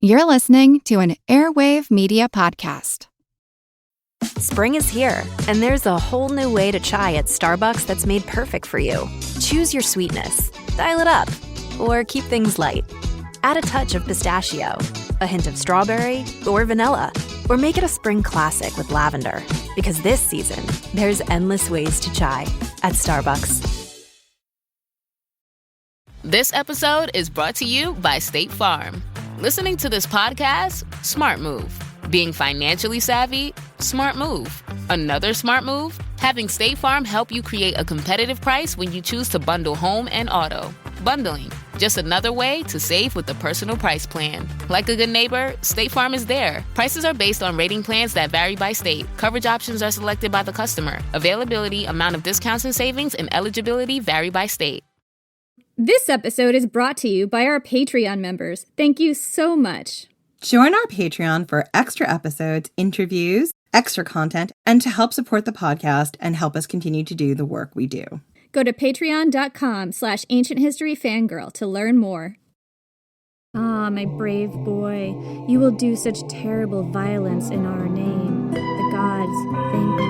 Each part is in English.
You're listening to an Airwave Media Podcast. Spring is here, and there's a whole new way to chai at Starbucks that's made perfect for you. Choose your sweetness, dial it up, or keep things light. Add a touch of pistachio, a hint of strawberry, or vanilla, or make it a spring classic with lavender. Because this season, there's endless ways to chai at Starbucks. This episode is brought to you by State Farm. Listening to this podcast? Smart move. Being financially savvy? Smart move. Another smart move? Having State Farm help you create a competitive price when you choose to bundle home and auto. Bundling, just another way to save with the personal price plan. Like a good neighbor, State Farm is there. Prices are based on rating plans that vary by state. Coverage options are selected by the customer. Availability, amount of discounts and savings, and eligibility vary by state. This episode is brought to you by our Patreon members. Thank you so much. Join our Patreon for extra episodes, interviews, extra content, and to help support the podcast and help us continue to do the work we do. Go to patreon.com/ancienthistoryfangirl to learn more. Ah, my brave boy, you will do such terrible violence in our name. The gods thank you.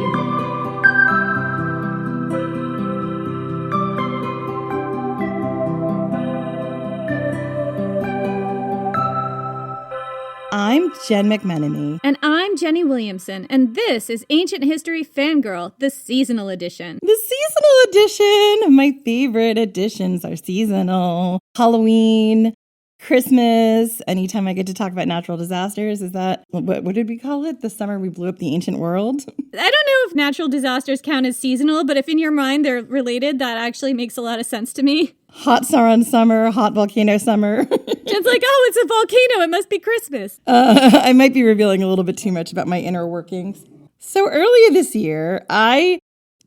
I'm Jen McMenemy. And I'm Jenny Williamson, and this is Ancient History Fangirl, the seasonal edition. The seasonal edition! My favorite editions are seasonal. Halloween, Christmas, anytime I get to talk about natural disasters. Is that, what did we call it? The summer we blew up the ancient world? I don't know if natural disasters count as seasonal, but if in your mind they're related, that actually makes a lot of sense to me. Hot Sauron summer, hot volcano summer. It's like, oh, it's a volcano. It must be Christmas. I might be revealing a little bit too much about my inner workings. So earlier this year, I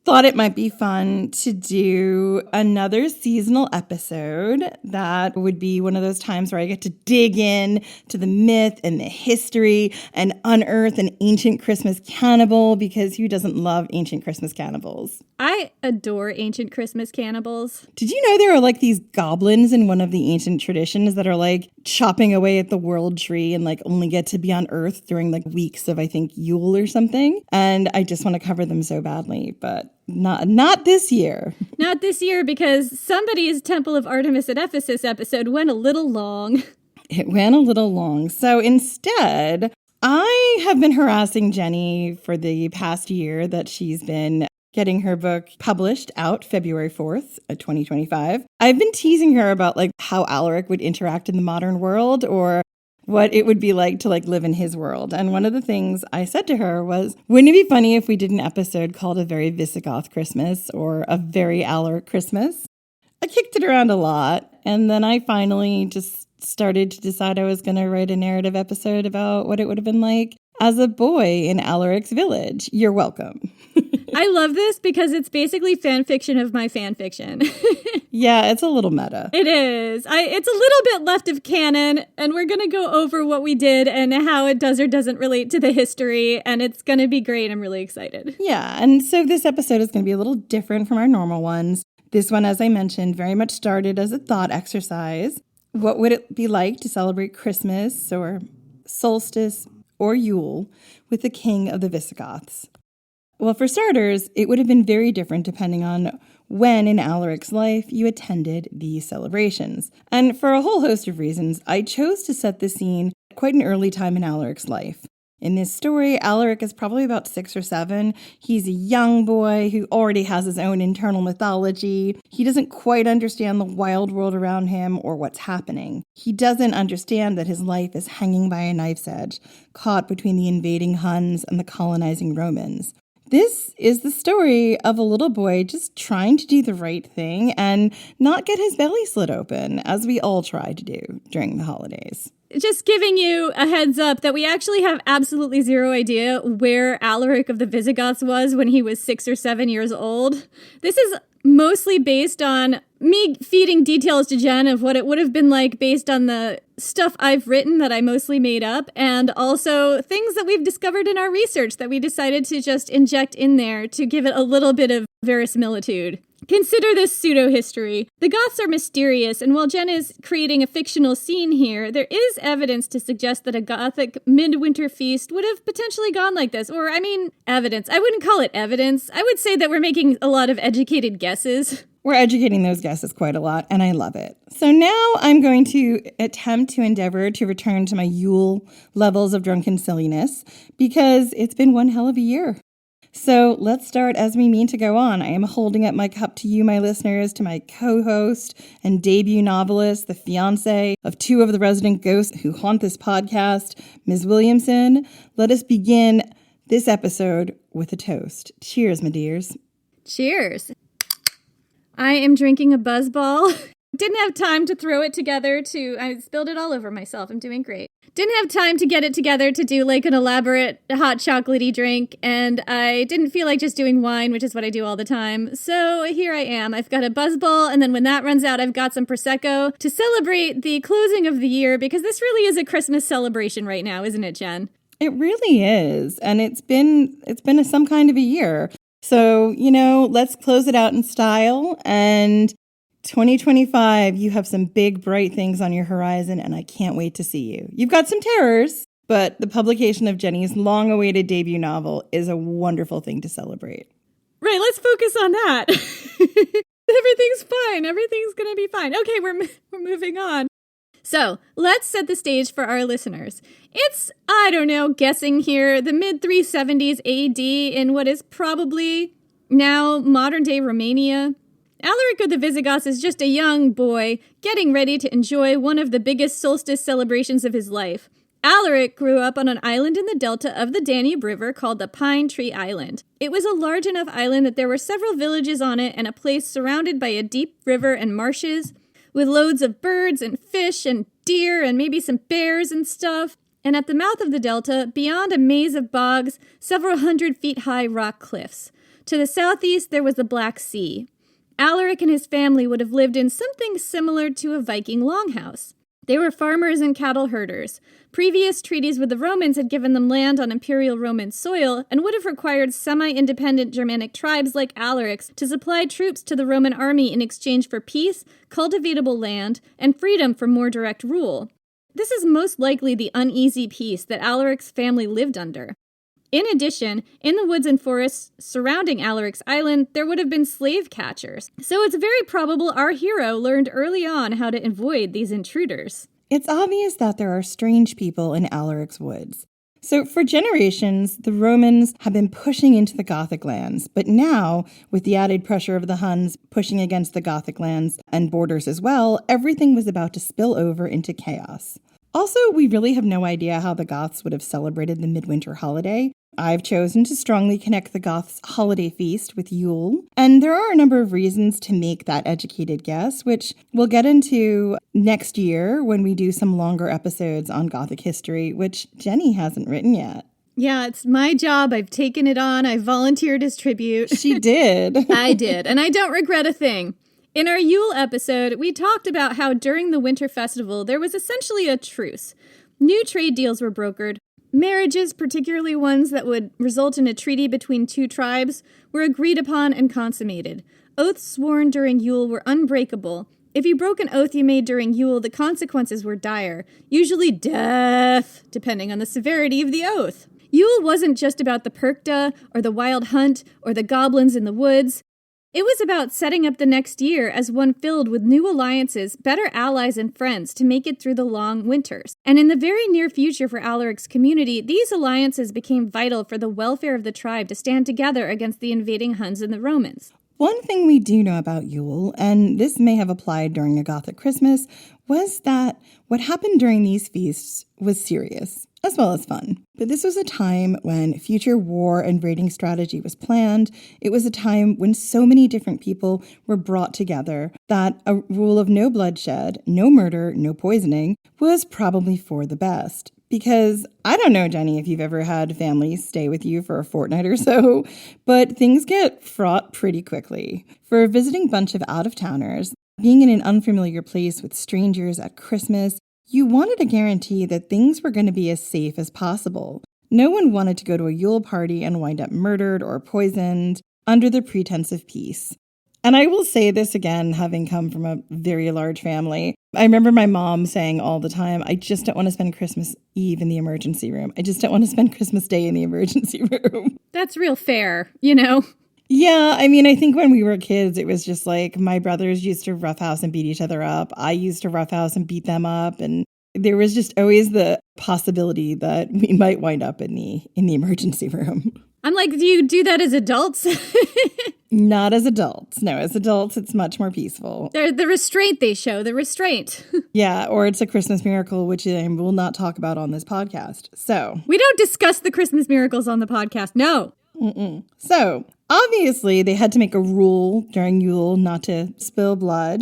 thought it might be fun to do another seasonal episode that would be one of those times where I get to dig in to the myth and the history and unearth an ancient Christmas cannibal, because who doesn't love ancient Christmas cannibals? I adore ancient Christmas cannibals. Did you know there are like these goblins in one of the ancient traditions that are like chopping away at the world tree and like only get to be on Earth during like weeks of, I think, Yule or something? And I just want to cover them so badly, but not this year. Not this year, because somebody's Temple of Artemis at Ephesus episode went a little long. It went a little long. So instead, I have been harassing Jenny for the past year that she's been getting her book published out February 4th, 2025. I've been teasing her about like how Alaric would interact in the modern world, or what it would be like to like live in his world. And one of the things I said to her was, wouldn't it be funny if we did an episode called A Very Visigoth Christmas or A Very Alaric Christmas? I kicked it around a lot. And then I finally just started to decide I was going to write a narrative episode about what it would have been like as a boy in Alaric's village. You're welcome. I love this because it's basically fan fiction of my fan fiction. Yeah, it's a little meta. It is. It's a little bit left of canon, and we're going to go over what we did and how it does or doesn't relate to the history, and it's going to be great. I'm really excited. Yeah, and so this episode is going to be a little different from our normal ones. This one, as I mentioned, very much started as a thought exercise. What would it be like to celebrate Christmas or Solstice or Yule with the king of the Visigoths? Well, for starters, it would have been very different depending on when in Alaric's life you attended these celebrations. And for a whole host of reasons, I chose to set the scene at quite an early time in Alaric's life. In this story, Alaric is probably about 6 or 7. He's a young boy who already has his own internal mythology. He doesn't quite understand the wild world around him or what's happening. He doesn't understand that his life is hanging by a knife's edge, caught between the invading Huns and the colonizing Romans. This is the story of a little boy just trying to do the right thing and not get his belly slit open, as we all try to do during the holidays. Just giving you a heads up that we actually have absolutely zero idea where Alaric of the Visigoths was when he was 6 or 7 years old. This is mostly based on me feeding details to Jen of what it would have been like based on the stuff I've written that I mostly made up, and also things that we've discovered in our research that we decided to just inject in there to give it a little bit of verisimilitude. Consider this pseudo-history. The Goths are mysterious, and while Jen is creating a fictional scene here, there is evidence to suggest that a Gothic midwinter feast would have potentially gone like this. Or, evidence. I wouldn't call it evidence. I would say that we're making a lot of educated guesses. We're educating those guesses quite a lot, and I love it. So now I'm going to attempt to endeavor to return to my Yule levels of drunken silliness, because it's been one hell of a year. So let's start as we mean to go on. I am holding up my cup to you, my listeners, to my co-host and debut novelist, the fiancé of two of the resident ghosts who haunt this podcast, Ms. Williamson. Let us begin this episode with a toast. Cheers, my dears. Cheers. I am drinking a buzzball. Didn't have time to throw it together I spilled it all over myself. I'm doing great. Didn't have time to get it together to do like an elaborate hot chocolatey drink, and I didn't feel like just doing wine, which is what I do all the time. So here I am. I've got a buzzball, and then when that runs out, I've got some Prosecco to celebrate the closing of the year, because this really is a Christmas celebration right now, isn't it, Jen? It really is, and it's been some kind of a year. So, let's close it out in style, and 2025, you have some big, bright things on your horizon, and I can't wait to see you. You've got some terrors, but the publication of Jenny's long-awaited debut novel is a wonderful thing to celebrate. Right, let's focus on that. Everything's fine. Everything's going to be fine. Okay, we're moving on. So, let's set the stage for our listeners. It's, guessing here, the mid-370s AD in what is probably now modern-day Romania. Alaric of the Visigoths is just a young boy getting ready to enjoy one of the biggest solstice celebrations of his life. Alaric grew up on an island in the delta of the Danube River called the Pine Tree Island. It was a large enough island that there were several villages on it and a place surrounded by a deep river and marshes with loads of birds and fish and deer and maybe some bears and stuff. And at the mouth of the delta, beyond a maze of bogs, several 100-feet-high rock cliffs. To the southeast, there was the Black Sea. Alaric and his family would have lived in something similar to a Viking longhouse. They were farmers and cattle herders. Previous treaties with the Romans had given them land on Imperial Roman soil and would have required semi-independent Germanic tribes like Alaric's to supply troops to the Roman army in exchange for peace, cultivatable land, and freedom from more direct rule. This is most likely the uneasy peace that Alaric's family lived under. In addition, in the woods and forests surrounding Alaric's island, there would have been slave catchers. So it's very probable our hero learned early on how to avoid these intruders. It's obvious that there are strange people in Alaric's woods. So for generations, the Romans have been pushing into the Gothic lands, but now, with the added pressure of the Huns pushing against the Gothic lands and borders as well, everything was about to spill over into chaos. Also, we really have no idea how the Goths would have celebrated the midwinter holiday. I've chosen to strongly connect the Goths' holiday feast with Yule, and there are a number of reasons to make that educated guess, which we'll get into next year when we do some longer episodes on Gothic history, which Jenny hasn't written yet. Yeah, it's my job. I've taken it on. I volunteered as tribute. She did. I did, and I don't regret a thing. In our Yule episode, we talked about how during the winter festival, there was essentially a truce. New trade deals were brokered. Marriages, particularly ones that would result in a treaty between two tribes, were agreed upon and consummated. Oaths sworn during Yule were unbreakable. If you broke an oath you made during Yule, the consequences were dire, usually death, depending on the severity of the oath. Yule wasn't just about the Perchta, or the wild hunt, or the goblins in the woods. It was about setting up the next year as one filled with new alliances, better allies and friends to make it through the long winters. And in the very near future for Alaric's community, these alliances became vital for the welfare of the tribe to stand together against the invading Huns and the Romans. One thing we do know about Yule, and this may have applied during a Gothic Christmas, was that what happened during these feasts was serious, as well as fun. But this was a time when future war and raiding strategy was planned. It was a time when so many different people were brought together that a rule of no bloodshed, no murder, no poisoning was probably for the best. Because I don't know, Jenny, if you've ever had families stay with you for a fortnight or so, but things get fraught pretty quickly. For a visiting bunch of out-of-towners, being in an unfamiliar place with strangers at Christmas, you wanted a guarantee that things were going to be as safe as possible. No one wanted to go to a Yule party and wind up murdered or poisoned under the pretense of peace. And I will say this again, having come from a very large family. I remember my mom saying all the time, I just don't want to spend Christmas Eve in the emergency room. I just don't want to spend Christmas Day in the emergency room. That's real fair, you know? Yeah, I mean, I think when we were kids, it was just like my brothers used to roughhouse and beat each other up. I used to roughhouse and beat them up. And there was just always the possibility that we might wind up in the emergency room. I'm like, do you do that as adults? Not as adults. No, as adults, it's much more peaceful. The restraint they show, the restraint. Yeah, or it's a Christmas miracle, which I will not talk about on this podcast. So we don't discuss the Christmas miracles on the podcast. No. So obviously they had to make a rule during Yule not to spill blood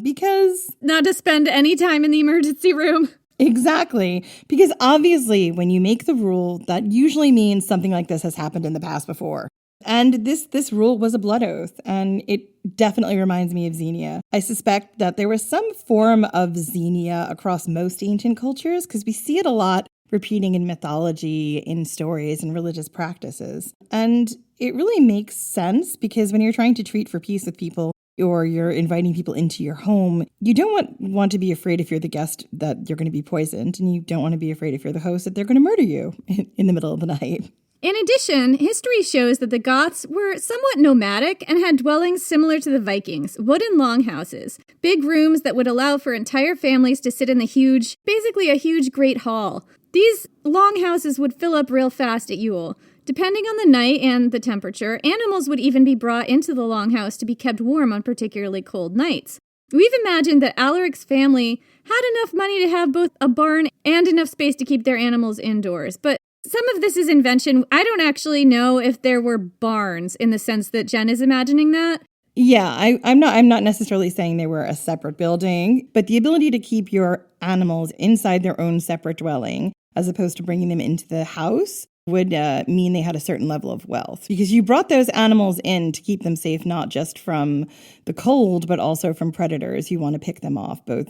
because... Not to spend any time in the emergency room. Exactly. Because obviously when you make the rule, that usually means something like this has happened in the past before. And this rule was a blood oath, and it definitely reminds me of Xenia. I suspect that there was some form of Xenia across most ancient cultures because we see it a lot repeating in mythology, in stories, and religious practices. And it really makes sense because when you're trying to treat for peace with people or you're inviting people into your home, you don't want to be afraid if you're the guest that you're going to be poisoned, and you don't want to be afraid if you're the host that they're going to murder you in the middle of the night. In addition, history shows that the Goths were somewhat nomadic and had dwellings similar to the Vikings, wooden longhouses, big rooms that would allow for entire families to sit in basically a huge great hall. These longhouses would fill up real fast at Yule. Depending on the night and the temperature, animals would even be brought into the longhouse to be kept warm on particularly cold nights. We've imagined that Alaric's family had enough money to have both a barn and enough space to keep their animals indoors, but some of this is invention. I don't actually know if there were barns in the sense that Jen is imagining that. Yeah, I'm not necessarily saying they were a separate building, but the ability to keep your animals inside their own separate dwelling as opposed to bringing them into the house would mean they had a certain level of wealth, because you brought those animals in to keep them safe, not just from the cold, but also from predators. You want to pick them off, both,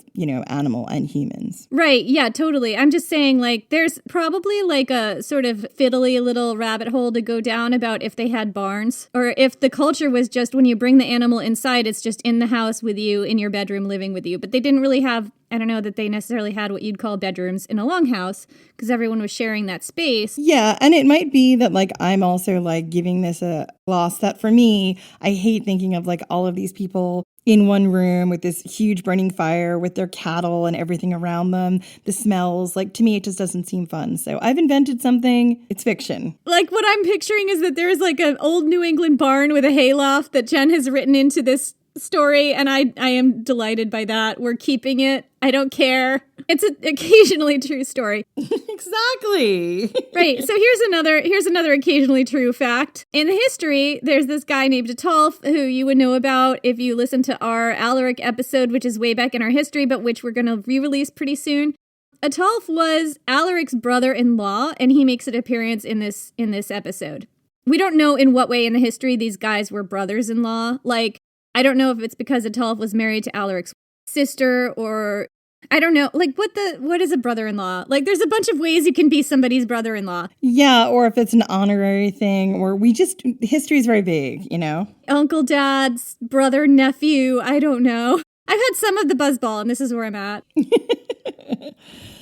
animal and humans. Right. Yeah, totally. I'm just saying, there's probably a sort of fiddly little rabbit hole to go down about if they had barns, or if the culture was just when you bring the animal inside, it's just in the house with you, in your bedroom, living with you. But they didn't really have, I don't know that they necessarily had what you'd call bedrooms in a longhouse, because everyone was sharing that space. Yeah, and it might be that I'm also giving this a gloss that for me, I hate thinking of all of these people in one room with this huge burning fire with their cattle and everything around them. The smells, to me, it just doesn't seem fun. So I've invented something. It's fiction. What I'm picturing is that there's an old New England barn with a hayloft that Jen has written into this story, and I am delighted by that. We're keeping it. I don't care. It's an occasionally true story. Exactly. Right. So here's another occasionally true fact. In the history, there's this guy named Ataulf who you would know about if you listen to our Alaric episode, which is way back in our history, but which we're going to re-release pretty soon. Ataulf was Alaric's brother-in-law, and he makes an appearance in this episode. We don't know in what way in the history these guys were brothers-in-law. I don't know if it's because Ataulf was married to Alaric's sister, or I don't know. What is a brother-in-law? There's a bunch of ways you can be somebody's brother-in-law. Yeah, or if it's an honorary thing, or history is very vague, Uncle, dad's brother, nephew, I don't know. I've had some of the buzzball, and this is where I'm at.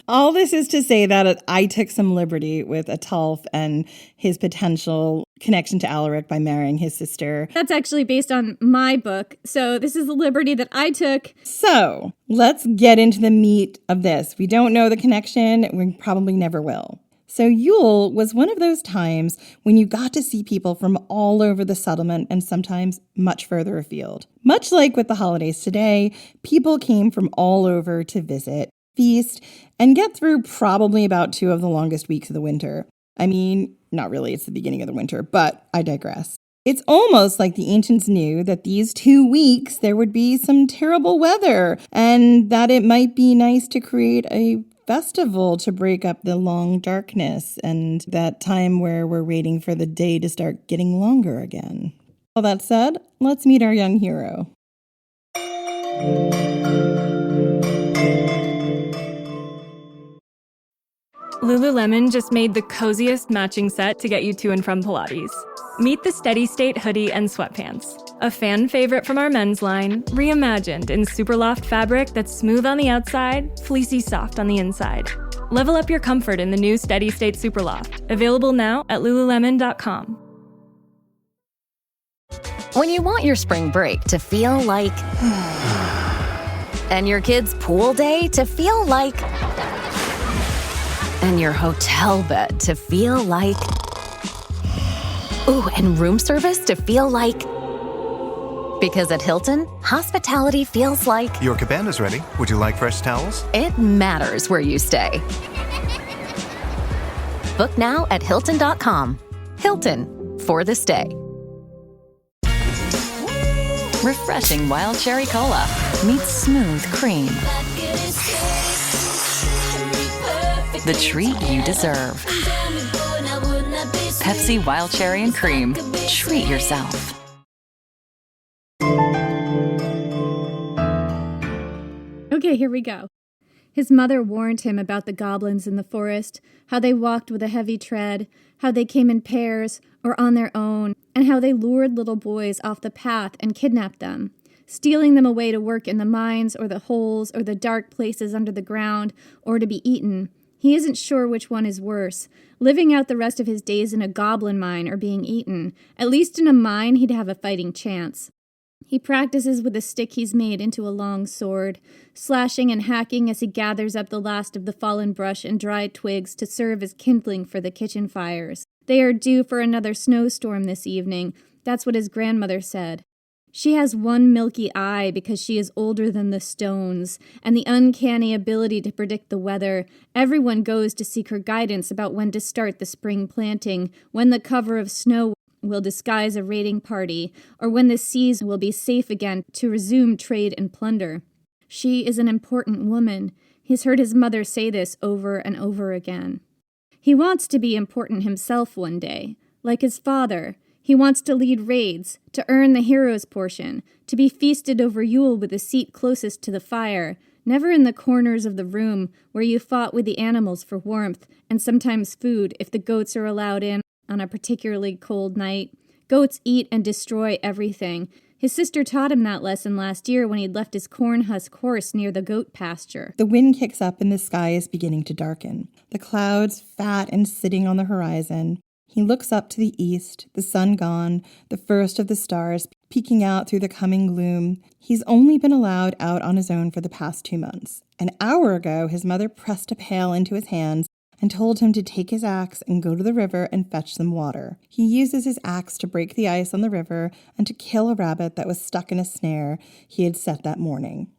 All this is to say that I took some liberty with Ataulf and his potential connection to Alaric by marrying his sister. That's actually based on my book, so this is the liberty that I took. So, let's get into the meat of this. We don't know the connection. We probably never will. So Yule was one of those times when you got to see people from all over the settlement and sometimes much further afield. Much like with the holidays today, people came from all over to visit, feast, and get through probably about 2 of the longest weeks of the winter. I mean, not really, it's the beginning of the winter, but I digress. It's almost like the ancients knew that these 2 weeks there would be some terrible weather, and that it might be nice to create a festival to break up the long darkness and that time where we're waiting for the day to start getting longer again. All that said, let's meet our young hero. Lululemon just made the coziest matching set to get you to and from Pilates. Meet the Steady State hoodie and sweatpants, a fan favorite from our men's line, reimagined in Superloft fabric that's smooth on the outside, fleecy soft on the inside. Level up your comfort in the new Steady State Superloft, available now at lululemon.com. When you want your spring break to feel like... and your kids' pool day to feel like... and your hotel bed to feel like... ooh, and room service to feel like... because at Hilton, hospitality feels like... Your cabana's ready. Would you like fresh towels? it matters where you stay. Book now at Hilton.com. Hilton, for the stay. Refreshing wild cherry cola meets smooth cream. The treat you deserve. Pepsi Wild Cherry and Cream. Treat yourself. Okay, here we go. His mother warned him about the goblins in the forest, how they walked with a heavy tread, how they came in pairs or on their own, and how they lured little boys off the path and kidnapped them, stealing them away to work in the mines or the holes or the dark places under the ground, or to be eaten. He isn't sure which one is worse, living out the rest of his days in a goblin mine or being eaten. At least in a mine, he'd have a fighting chance. He practices with a stick he's made into a long sword, slashing and hacking as he gathers up the last of the fallen brush and dry twigs to serve as kindling for the kitchen fires. They are due for another snowstorm this evening. That's what his grandmother said. She has one milky eye because she is older than the stones, and the uncanny ability to predict the weather. Everyone goes to seek her guidance about when to start the spring planting, when the cover of snow will disguise a raiding party, or when the seas will be safe again to resume trade and plunder. She is an important woman. He's heard his mother say this over and over again. He wants to be important himself one day, like his father. He wants to lead raids, to earn the hero's portion, to be feasted over Yule with a seat closest to the fire, never in the corners of the room where you fought with the animals for warmth and sometimes food if the goats are allowed in on a particularly cold night. Goats eat and destroy everything. His sister taught him that lesson last year when he'd left his corn husk horse near the goat pasture. The wind kicks up and the sky is beginning to darken. The clouds, fat and sitting on the horizon. He looks up to the east, the sun gone, the first of the stars peeking out through the coming gloom. He's only been allowed out on his own for the past 2 months. An hour ago, his mother pressed a pail into his hands and told him to take his axe and go to the river and fetch some water. He uses his axe to break the ice on the river and to kill a rabbit that was stuck in a snare he had set that morning.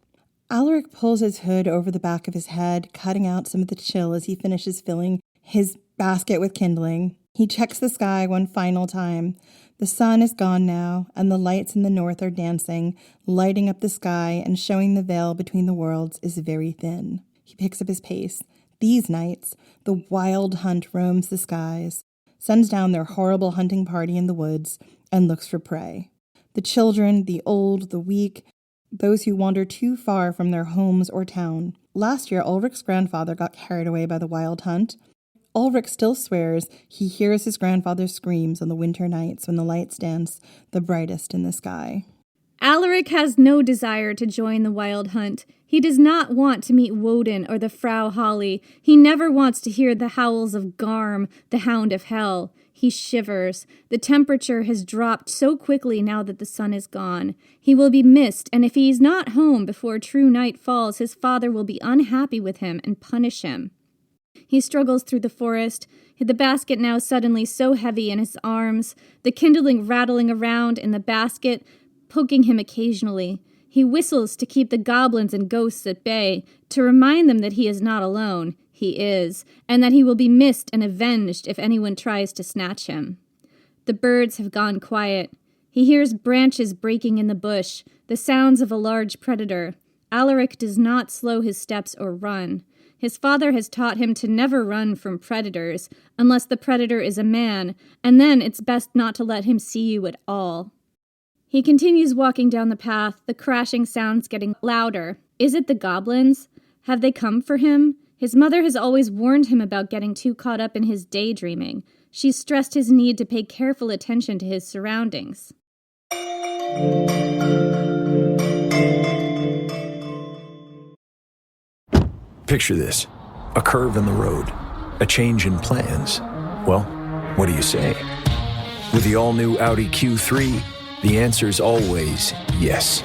Alaric pulls his hood over the back of his head, cutting out some of the chill as he finishes filling his basket with kindling. He checks the sky one final time. The sun is gone now, and the lights in the north are dancing, lighting up the sky and showing the veil between the worlds is very thin. He picks up his pace. These nights, the wild hunt roams the skies, sends down their horrible hunting party in the woods, and looks for prey. The children, the old, the weak, those who wander too far from their homes or town. Last year, Ulric's grandfather got carried away by the wild hunt. Ulrich still swears he hears his grandfather's screams on the winter nights when the lights dance the brightest in the sky. Alaric has no desire to join the wild hunt. He does not want to meet Woden or the Frau Holly. He never wants to hear the howls of Garm, the hound of hell. He shivers. The temperature has dropped so quickly now that the sun is gone. He will be missed, and if he is not home before true night falls, his father will be unhappy with him and punish him. He struggles through the forest, the basket now suddenly so heavy in his arms, the kindling rattling around in the basket, poking him occasionally. He whistles to keep the goblins and ghosts at bay, to remind them that he is not alone. He is, and that he will be missed and avenged if anyone tries to snatch him. The birds have gone quiet. He hears branches breaking in the bush, the sounds of a large predator. Alaric does not slow his steps or run. His father has taught him to never run from predators, unless the predator is a man, and then it's best not to let him see you at all. He continues walking down the path, the crashing sounds getting louder. Is it the goblins? Have they come for him? His mother has always warned him about getting too caught up in his daydreaming. She's stressed his need to pay careful attention to his surroundings. Picture this. A curve in the road. A change in plans. Well, what do you say? With the all-new Audi Q3, the answer's always yes.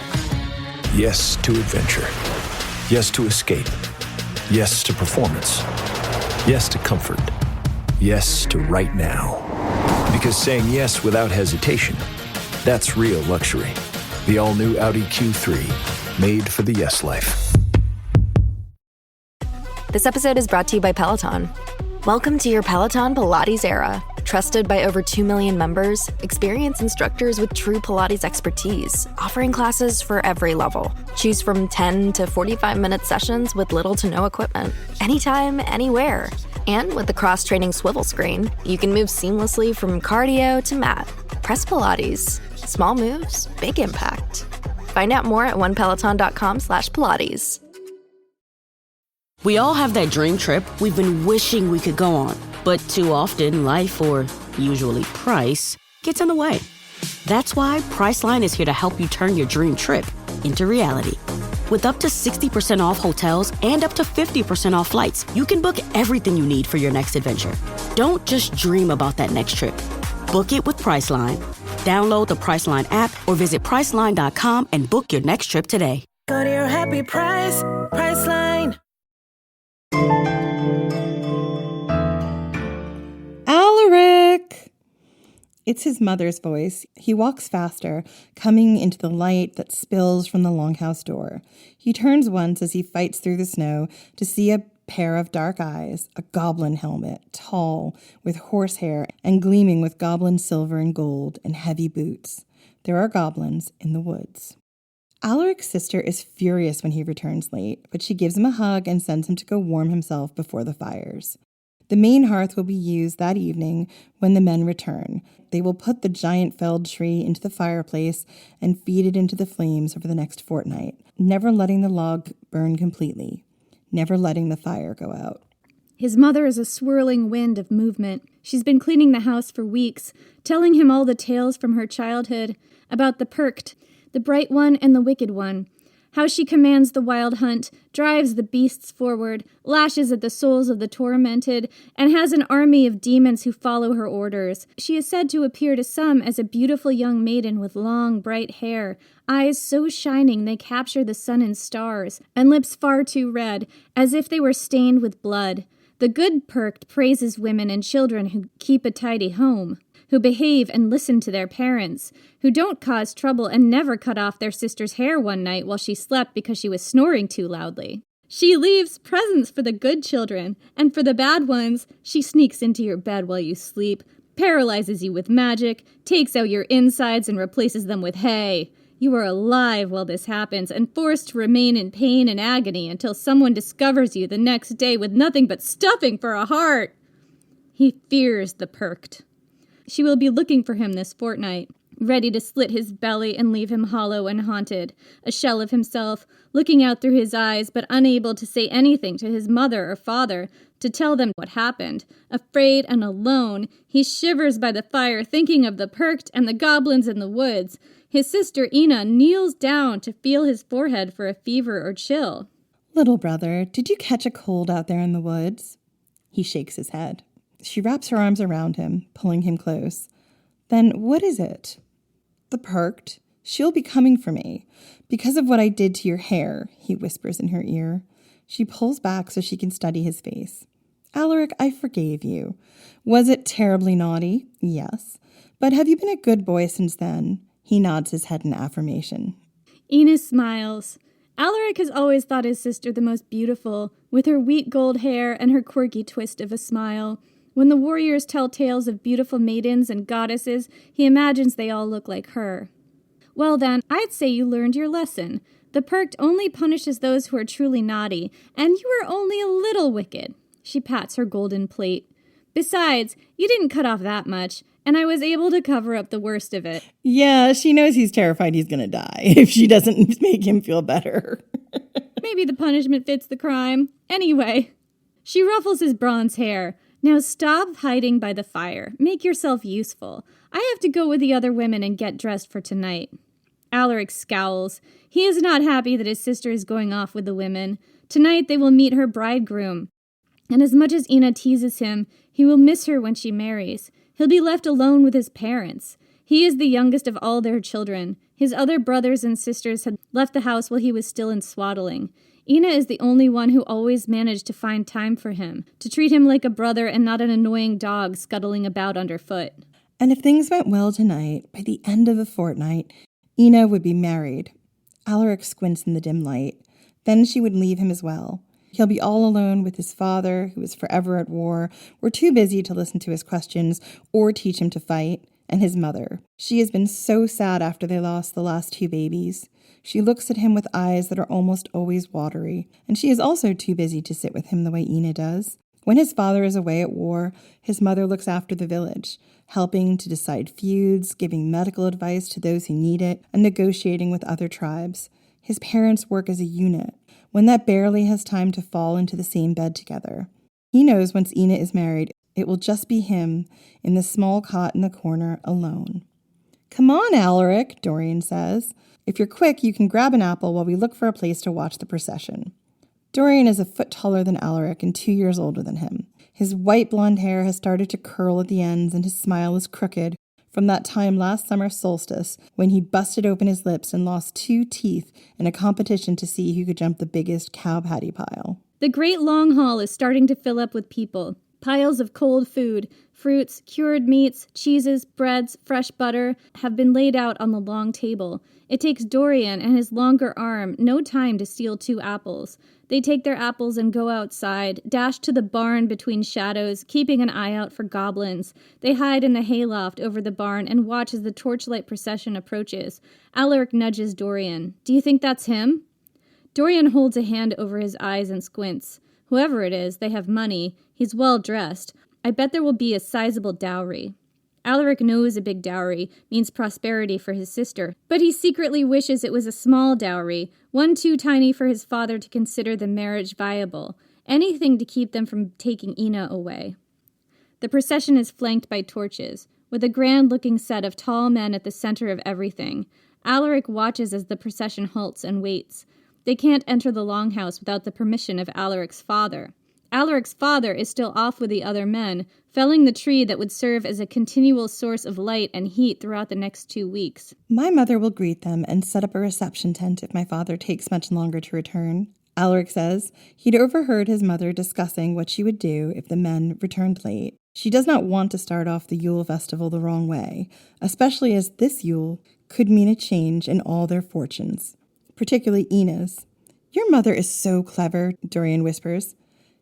Yes to adventure. Yes to escape. Yes to performance. Yes to comfort. Yes to right now. Because saying yes without hesitation, that's real luxury. The all-new Audi Q3, made for the yes life. This episode is brought to you by Peloton. Welcome to your Peloton Pilates era. Trusted by over 2 million members, experienced instructors with true Pilates expertise, offering classes for every level. Choose from 10 to 45-minute sessions with little to no equipment. Anytime, anywhere. And with the cross-training swivel screen, you can move seamlessly from cardio to mat. Press Pilates. Small moves, big impact. Find out more at onepeloton.com/Pilates. We all have that dream trip we've been wishing we could go on. But too often, life, or usually price, gets in the way. That's why Priceline is here to help you turn your dream trip into reality. With up to 60% off hotels and up to 50% off flights, you can book everything you need for your next adventure. Don't just dream about that next trip. Book it with Priceline. Download the Priceline app or visit Priceline.com and book your next trip today. Go to your happy price, Priceline. Alaric! It's his mother's voice. He walks faster, coming into the light that spills from the longhouse door. He turns once as he fights through the snow to see a pair of dark eyes, a goblin helmet, tall, with horsehair and gleaming with goblin silver and gold, and heavy boots. There are goblins in the woods. Alaric's sister is furious when he returns late, but she gives him a hug and sends him to go warm himself before the fires. The main hearth will be used that evening when the men return. They will put the giant felled tree into the fireplace and feed it into the flames over the next fortnight, never letting the log burn completely, never letting the fire go out. His mother is a swirling wind of movement. She's been cleaning the house for weeks, telling him all the tales from her childhood about the Perchta, the bright one and the wicked one, how she commands the wild hunt, drives the beasts forward, lashes at the souls of the tormented, and has an army of demons who follow her orders. She is said to appear to some as a beautiful young maiden with long, bright hair, eyes so shining they capture the sun and stars, and lips far too red, as if they were stained with blood. The good Perchta praises women and children who keep a tidy home, who behave and listen to their parents, who don't cause trouble and never cut off their sister's hair one night while she slept because she was snoring too loudly. She leaves presents for the good children, and for the bad ones, she sneaks into your bed while you sleep, paralyzes you with magic, takes out your insides and replaces them with hay. You are alive while this happens and forced to remain in pain and agony until someone discovers you the next day with nothing but stuffing for a heart. He fears the Perchta. She will be looking for him this fortnight, ready to slit his belly and leave him hollow and haunted, a shell of himself, looking out through his eyes but unable to say anything to his mother or father, to tell them what happened. Afraid and alone, he shivers by the fire thinking of the Perchta and the goblins in the woods. His sister Ina kneels down to feel his forehead for a fever or chill. Little brother, did you catch a cold out there in the woods? He shakes his head. She wraps her arms around him, pulling him close. Then what is it? The Perchta. She'll be coming for me. Because of what I did to your hair, he whispers in her ear. She pulls back so she can study his face. Alaric, I forgave you. Was it terribly naughty? Yes. But have you been a good boy since then? He nods his head in affirmation. Enos smiles. Alaric has always thought his sister the most beautiful, with her wheat gold hair and her quirky twist of a smile. When the warriors tell tales of beautiful maidens and goddesses, he imagines they all look like her. Well then, I'd say you learned your lesson. The Perchta only punishes those who are truly naughty, and you are only a little wicked. She pats her golden plate. Besides, you didn't cut off that much, and I was able to cover up the worst of it. Yeah, she knows he's terrified he's going to die if she doesn't make him feel better. Maybe the punishment fits the crime. Anyway, She ruffles his bronze hair. Now stop hiding by the fire. Make yourself useful. I have to go with the other women and get dressed for tonight. Alaric scowls. He is not happy that his sister is going off with the women. Tonight they will meet her bridegroom. And as much as Ina teases him, he will miss her when she marries. He'll be left alone with his parents. He is the youngest of all their children. His other brothers and sisters had left the house while he was still in swaddling. Ina is the only one who always managed to find time for him, to treat him like a brother and not an annoying dog scuttling about underfoot. And if things went well tonight, by the end of the fortnight, Ina would be married. Alaric squints in the dim light. Then she would leave him as well. He'll be all alone with his father, who is forever at war, or too busy to listen to his questions or teach him to fight, and his mother. She has been so sad after they lost the last 2 babies. She looks at him with eyes that are almost always watery, and she is also too busy to sit with him the way Ina does. When his father is away at war, his mother looks after the village, helping to decide feuds, giving medical advice to those who need it, and negotiating with other tribes. His parents work as a unit, one that barely has time to fall into the same bed together. He knows once Ina is married, it will just be him in the small cot in the corner alone. "Come on, Alaric," Dorian says. "If you're quick, you can grab an apple while we look for a place to watch the procession." Dorian is a foot taller than Alaric and 2 years older than him. His white blonde hair has started to curl at the ends and his smile is crooked from that time last summer solstice when he busted open his lips and lost 2 teeth in a competition to see who could jump the biggest cow patty pile. The great long hall is starting to fill up with people. Piles of cold food, fruits, cured meats, cheeses, breads, fresh butter have been laid out on the long table. It takes Dorian and his longer arm no time to steal 2 apples. They take their apples and go outside, dash to the barn between shadows, keeping an eye out for goblins. They hide in the hayloft over the barn and watch as the torchlight procession approaches. Alaric nudges Dorian. "Do you think that's him?" Dorian holds a hand over his eyes and squints. Whoever it is, they have money. He's well dressed. I bet there will be a sizable dowry. Alaric knows a big dowry means prosperity for his sister, but he secretly wishes it was a small dowry, one too tiny for his father to consider the marriage viable. Anything to keep them from taking Ina away. The procession is flanked by torches, with a grand-looking set of tall men at the center of everything. Alaric watches as the procession halts and waits. They can't enter the longhouse without the permission of Alaric's father. Alaric's father is still off with the other men, felling the tree that would serve as a continual source of light and heat throughout the next 2 weeks. "My mother will greet them and set up a reception tent if my father takes much longer to return," Alaric says. He'd overheard his mother discussing what she would do if the men returned late. She does not want to start off the Yule festival the wrong way, especially as this Yule could mean a change in all their fortunes, particularly Ina's. "Your mother is so clever," Dorian whispers.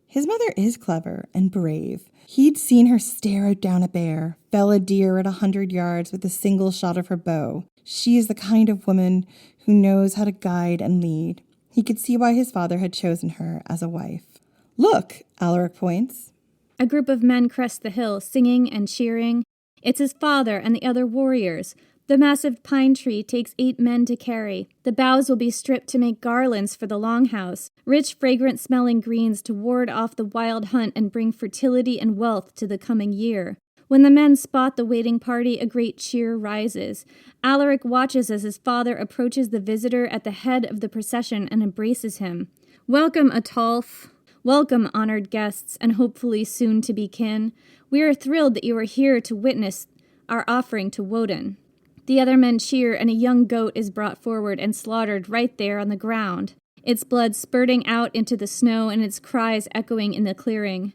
His mother is clever and brave. He'd seen her stare down a bear, fell a deer at 100 yards with a single shot of her bow. She is the kind of woman who knows how to guide and lead. He could see why his father had chosen her as a wife. "Look," Alaric points. A group of men crest the hill, singing and cheering. It's his father and the other warriors. The massive pine tree takes 8 men to carry. The boughs will be stripped to make garlands for the longhouse, rich, fragrant-smelling greens to ward off the wild hunt and bring fertility and wealth to the coming year. When the men spot the waiting party, a great cheer rises. Alaric watches as his father approaches the visitor at the head of the procession and embraces him. "Welcome, Atolf. Welcome, honored guests, and hopefully soon-to-be kin. We are thrilled that you are here to witness our offering to Woden." The other men cheer, and a young goat is brought forward and slaughtered right there on the ground, its blood spurting out into the snow and its cries echoing in the clearing.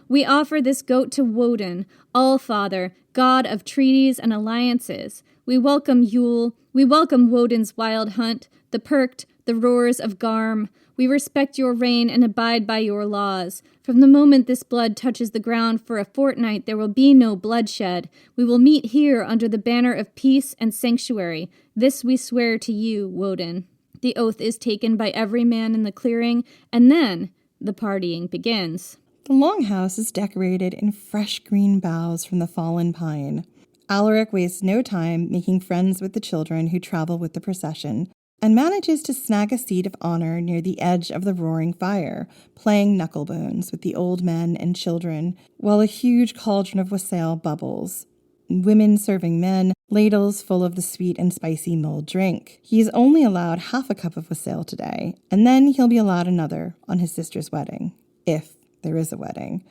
"We offer this goat to Woden, All-Father, god of treaties and alliances. We welcome Yule. We welcome Woden's wild hunt, the Perchta, the roars of Garm. We respect your reign and abide by your laws. From the moment this blood touches the ground for a fortnight, there will be no bloodshed. We will meet here under the banner of peace and sanctuary. This we swear to you, Woden." The oath is taken by every man in the clearing, and then the partying begins. The longhouse is decorated in fresh green boughs from the fallen pine. Alaric wastes no time making friends with the children who travel with the procession, and manages to snag a seat of honor near the edge of the roaring fire, playing knucklebones with the old men and children, while a huge cauldron of wassail bubbles. Women serving men, ladles full of the sweet and spicy mulled drink. He is only allowed half a cup of wassail today, and then he'll be allowed another on his sister's wedding, if there is a wedding.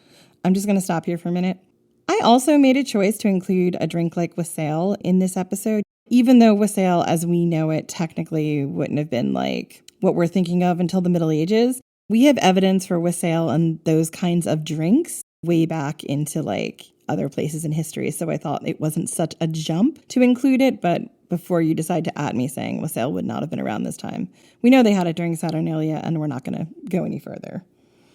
I'm just going to stop here for a minute. I also made a choice to include a drink like wassail in this episode, even though wassail as we know it technically wouldn't have been like what we're thinking of until the Middle Ages. We have evidence for wassail and those kinds of drinks way back into like other places in history, so I thought it wasn't such a jump to include it, but before you decide to at me saying wassail would not have been around this time. We know they had it during Saturnalia, and we're not going to go any further.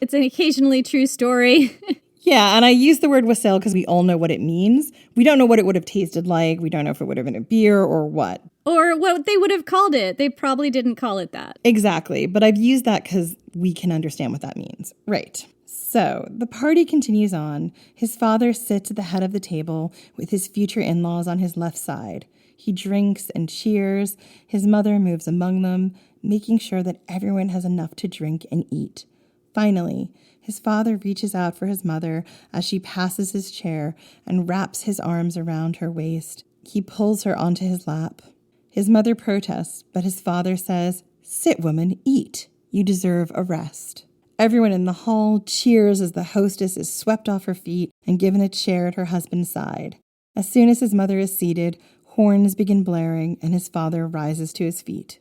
It's an occasionally true story. Yeah, and I use the word wassail because we all know what it means. We don't know what it would have tasted like. We don't know if it would have been a beer or what. Or what they would have called it. They probably didn't call it that. Exactly, but I've used that because we can understand what that means. Right. So the party continues on. His father sits at the head of the table with his future in-laws on his left side. He drinks and cheers. His mother moves among them, making sure that everyone has enough to drink and eat. Finally, his father reaches out for his mother as she passes his chair and wraps his arms around her waist. He pulls her onto his lap. His mother protests, but his father says, "Sit, woman, eat. You deserve a rest." Everyone in the hall cheers as the hostess is swept off her feet and given a chair at her husband's side. As soon as his mother is seated, horns begin blaring and his father rises to his feet.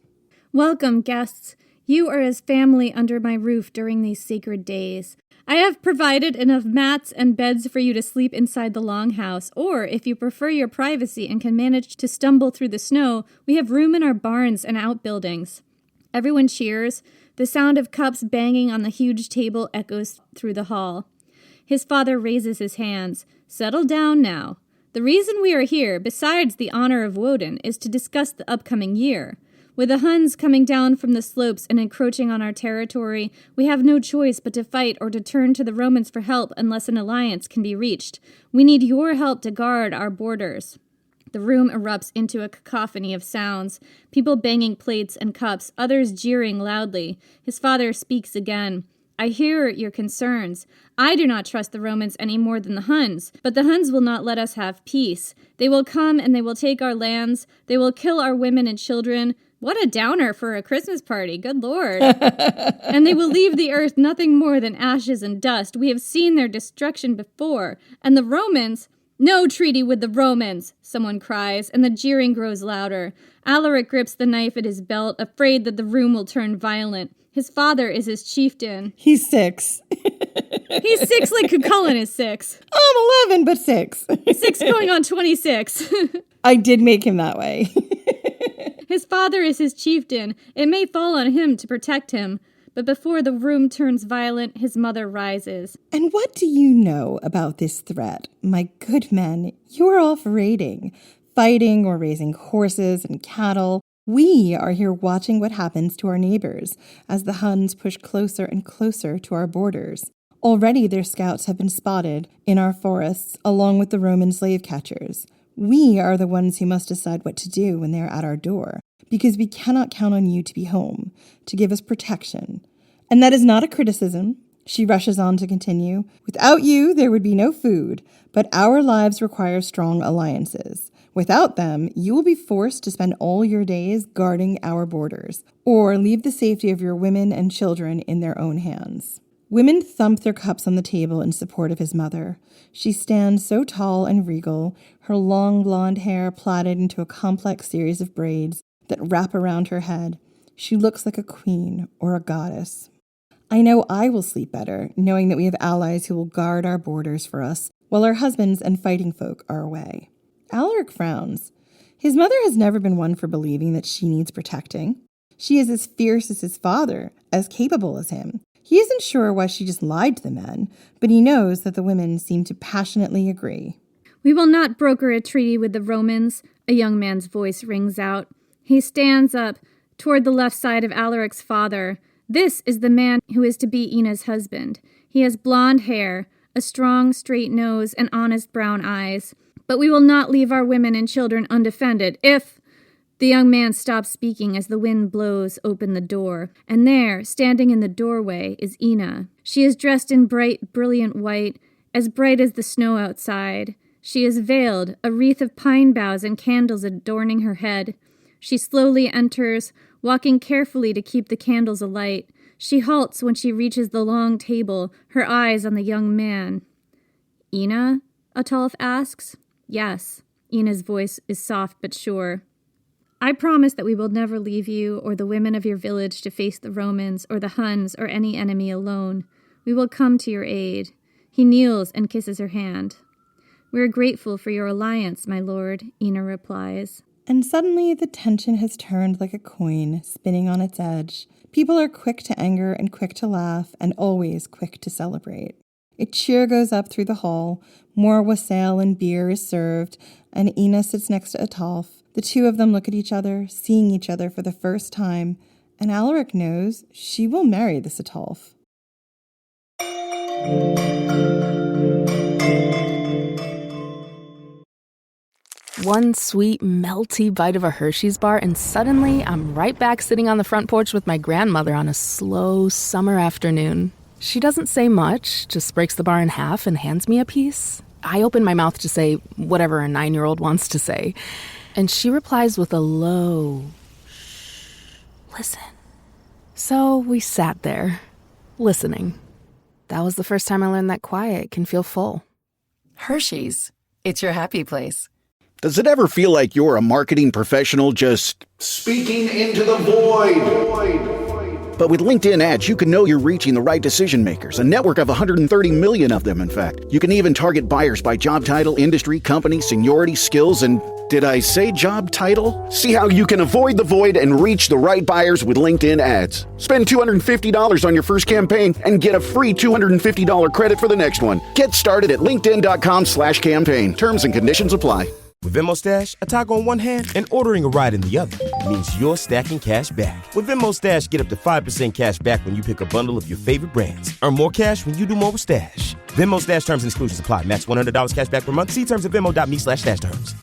Welcome, guests. You are as family under my roof during these sacred days. I have provided enough mats and beds for you to sleep inside the longhouse, or if you prefer your privacy and can manage to stumble through the snow, we have room in our barns and outbuildings. Everyone cheers. The sound of cups banging on the huge table echoes through the hall. His father raises his hands. Settle down now. The reason we are here, besides the honor of Woden, is to discuss the upcoming year. With the Huns coming down from the slopes and encroaching on our territory, we have no choice but to fight or to turn to the Romans for help unless an alliance can be reached. We need your help to guard our borders. The room erupts into a cacophony of sounds, people banging plates and cups, others jeering loudly. His father speaks again. I hear your concerns. I do not trust the Romans any more than the Huns, but the Huns will not let us have peace. They will come and they will take our lands. They will kill our women and children. What a downer for a Christmas party, good Lord. And they will leave the earth nothing more than ashes and dust. We have seen their destruction before. And the Romans... No treaty with the Romans, someone cries, and the jeering grows louder. Alaric grips the knife at his belt, afraid that the room will turn violent. His father is his chieftain. He's 6. He's 6 like Cuchulainn is 6. I'm 11, but 6. 6 going on 26. I did make him that way. His father is his chieftain. It may fall on him to protect him. But before the room turns violent, his mother rises. And what do you know about this threat? My good men, you are off raiding, fighting or raising horses and cattle. We are here watching what happens to our neighbors as the Huns push closer and closer to our borders. Already their scouts have been spotted in our forests along with the Roman slave catchers. We are the ones who must decide what to do when they are at our door, because we cannot count on you to be home, to give us protection. And that is not a criticism. She rushes on to continue. Without you, there would be no food, but our lives require strong alliances. Without them, you will be forced to spend all your days guarding our borders, or leave the safety of your women and children in their own hands. Women thump their cups on the table in support of his mother. She stands so tall and regal, her long blonde hair plaited into a complex series of braids that wrap around her head. She looks like a queen or a goddess. I know I will sleep better, knowing that we have allies who will guard our borders for us, while our husbands and fighting folk are away. Alaric frowns. His mother has never been one for believing that she needs protecting. She is as fierce as his father, as capable as him. He isn't sure why she just lied to the men, but he knows that the women seem to passionately agree. We will not broker a treaty with the Romans, a young man's voice rings out. He stands up toward the left side of Alaric's father. This is the man who is to be Ina's husband. He has blonde hair, a strong, straight nose, and honest brown eyes. But we will not leave our women and children undefended if... The young man stops speaking as the wind blows open the door, and there, standing in the doorway, is Ina. She is dressed in bright, brilliant white, as bright as the snow outside. She is veiled, a wreath of pine boughs and candles adorning her head. She slowly enters, walking carefully to keep the candles alight. She halts when she reaches the long table, her eyes on the young man. "Ina?" Ataulf asks. "Yes." Ina's voice is soft but sure. "I promise that we will never leave you or the women of your village to face the Romans or the Huns or any enemy alone. We will come to your aid." He kneels and kisses her hand. "We are grateful for your alliance, my lord," Ina replies. And suddenly the tension has turned like a coin, spinning on its edge. People are quick to anger and quick to laugh, and always quick to celebrate. A cheer goes up through the hall, more wassail and beer is served, and Ina sits next to Ataulf. The two of them look at each other, seeing each other for the first time, and Alaric knows she will marry this Ataulf. One sweet, melty bite of a Hershey's bar, and suddenly I'm right back sitting on the front porch with my grandmother on a slow summer afternoon. She doesn't say much, just breaks the bar in half and hands me a piece. I open my mouth to say whatever a 9-year-old wants to say, and she replies with a low, "Shh, listen." So we sat there, listening. That was the first time I learned that quiet can feel full. Hershey's. It's your happy place. Does it ever feel like you're a marketing professional just speaking into the void? But with LinkedIn ads, you can know you're reaching the right decision makers, a network of 130 million of them, in fact. You can even target buyers by job title, industry, company, seniority, skills, and did I say job title? See how you can avoid the void and reach the right buyers with LinkedIn ads. Spend $250 on your first campaign and get a free $250 credit for the next one. Get started at linkedin.com/campaign. Terms and conditions apply. With Venmo Stash, a toggle on one hand and ordering a ride in the other means you're stacking cash back. With Venmo Stash, get up to 5% cash back when you pick a bundle of your favorite brands. Earn more cash when you do more with Stash. Venmo Stash terms and exclusions apply. Max $100 cash back per month. See terms at venmo.me/stash terms.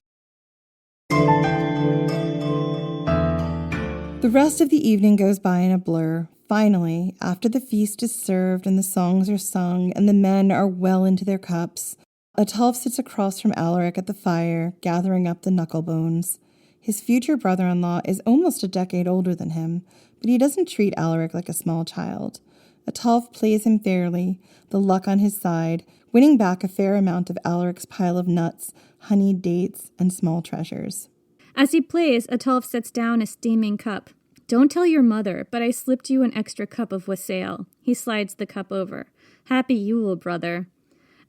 The rest of the evening goes by in a blur. Finally, after the feast is served and the songs are sung and the men are well into their cups, Ataulf sits across from Alaric at the fire, gathering up the knuckle bones. His future brother-in-law is almost a decade older than him, but he doesn't treat Alaric like a small child. Ataulf plays him fairly, the luck on his side, winning back a fair amount of Alaric's pile of nuts, honeyed dates, and small treasures. As he plays, Ataulf sets down a steaming cup. "Don't tell your mother, but I slipped you an extra cup of wassail." He slides the cup over. "Happy Yule, brother."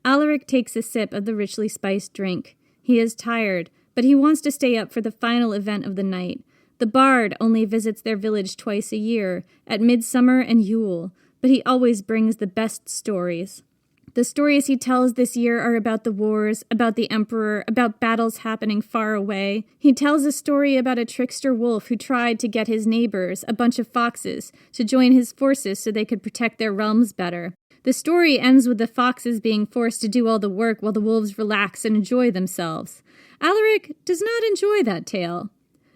Alaric takes a sip of the richly spiced drink. He is tired, but he wants to stay up for the final event of the night. The bard only visits their village twice a year, at midsummer and Yule, but he always brings the best stories. The stories he tells this year are about the wars, about the emperor, about battles happening far away. He tells a story about a trickster wolf who tried to get his neighbors, a bunch of foxes, to join his forces so they could protect their realms better. The story ends with the foxes being forced to do all the work while the wolves relax and enjoy themselves. Alaric does not enjoy that tale.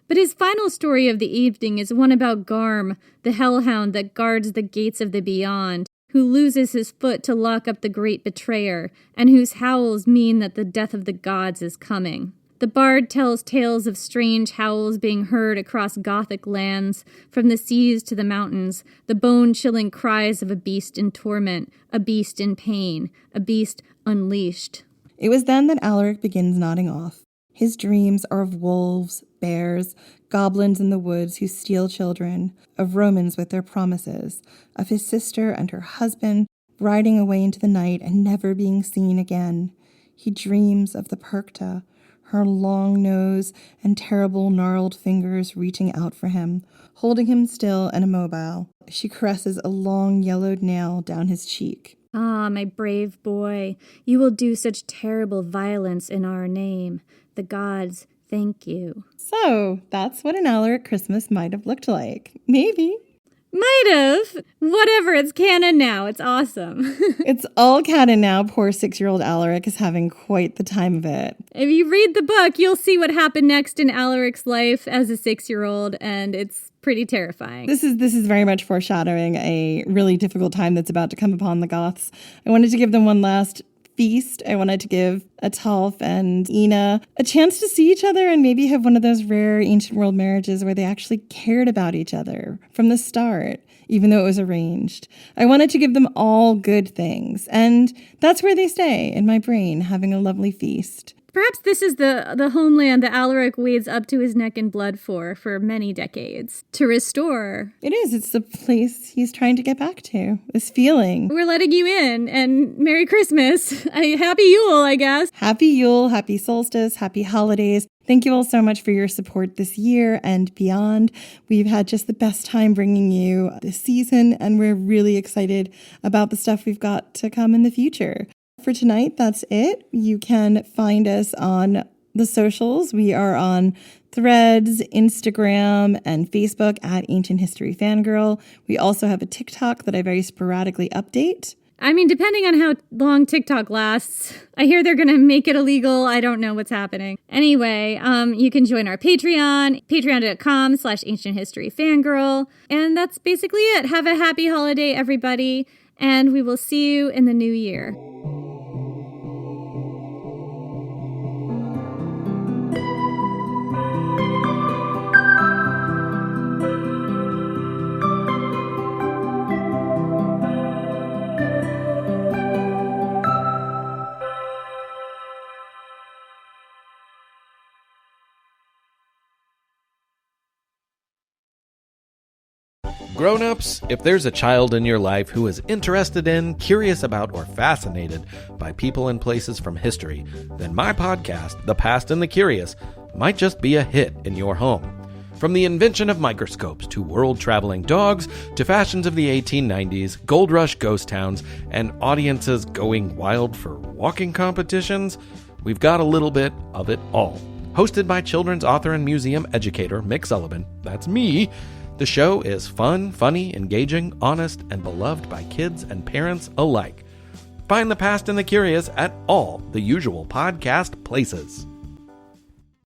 But his final story of the evening is one about Garm, the hellhound that guards the gates of the beyond, who loses his foot to lock up the great betrayer, and whose howls mean that the death of the gods is coming. The bard tells tales of strange howls being heard across Gothic lands, from the seas to the mountains, the bone-chilling cries of a beast in torment, a beast in pain, a beast unleashed. It was then that Alaric begins nodding off. His dreams are of wolves, bears, goblins in the woods who steal children, of Romans with their promises, of his sister and her husband riding away into the night and never being seen again. He dreams of the Perchta, her long nose and terrible gnarled fingers reaching out for him, holding him still and immobile. She caresses a long yellowed nail down his cheek. "Ah, my brave boy, you will do such terrible violence in our name. The gods thank you." So, that's what an Alaric Christmas might have looked like. Maybe. Might have. Whatever, it's canon now. It's awesome. It's all canon now. Poor 6-year-old Alaric is having quite the time of it. If you read the book, you'll see what happened next in Alaric's life as a 6-year-old, and it's pretty terrifying. This is very much foreshadowing a really difficult time that's about to come upon the Goths. I wanted to give them one last feast. I wanted to give Ataulf and Ina a chance to see each other and maybe have one of those rare ancient world marriages where they actually cared about each other from the start, even though it was arranged. I wanted to give them all good things, and that's where they stay in my brain, having a lovely feast. Perhaps this is the homeland that Alaric wades up to his neck in blood for many decades. To restore. It is. It's the place he's trying to get back to. This feeling. We're letting you in, and Merry Christmas. Happy Yule, I guess. Happy Yule, happy Solstice, happy holidays. Thank you all so much for your support this year and beyond. We've had just the best time bringing you this season, and we're really excited about the stuff we've got to come in the future. For tonight, that's it. You can find us on the socials. We are on Threads, Instagram, and Facebook at Ancient History Fangirl. We also have a TikTok that I very sporadically update. I mean, depending on how long TikTok lasts, I hear they're going to make it illegal. I don't know what's happening. Anyway, you can join our Patreon, patreon.com/ancienthistoryfangirl. And that's basically it. Have a happy holiday, everybody. And we will see you in the new year. Grown-ups, if there's a child in your life who is interested in, curious about, or fascinated by people and places from history, then my podcast, The Past and the Curious, might just be a hit in your home. From the invention of microscopes to world-traveling dogs to fashions of the 1890s, gold rush ghost towns, and audiences going wild for walking competitions, we've got a little bit of it all. Hosted by children's author and museum educator Mick Sullivan, that's me. The show is fun, funny, engaging, honest, and beloved by kids and parents alike. Find The Past and the Curious at all the usual podcast places.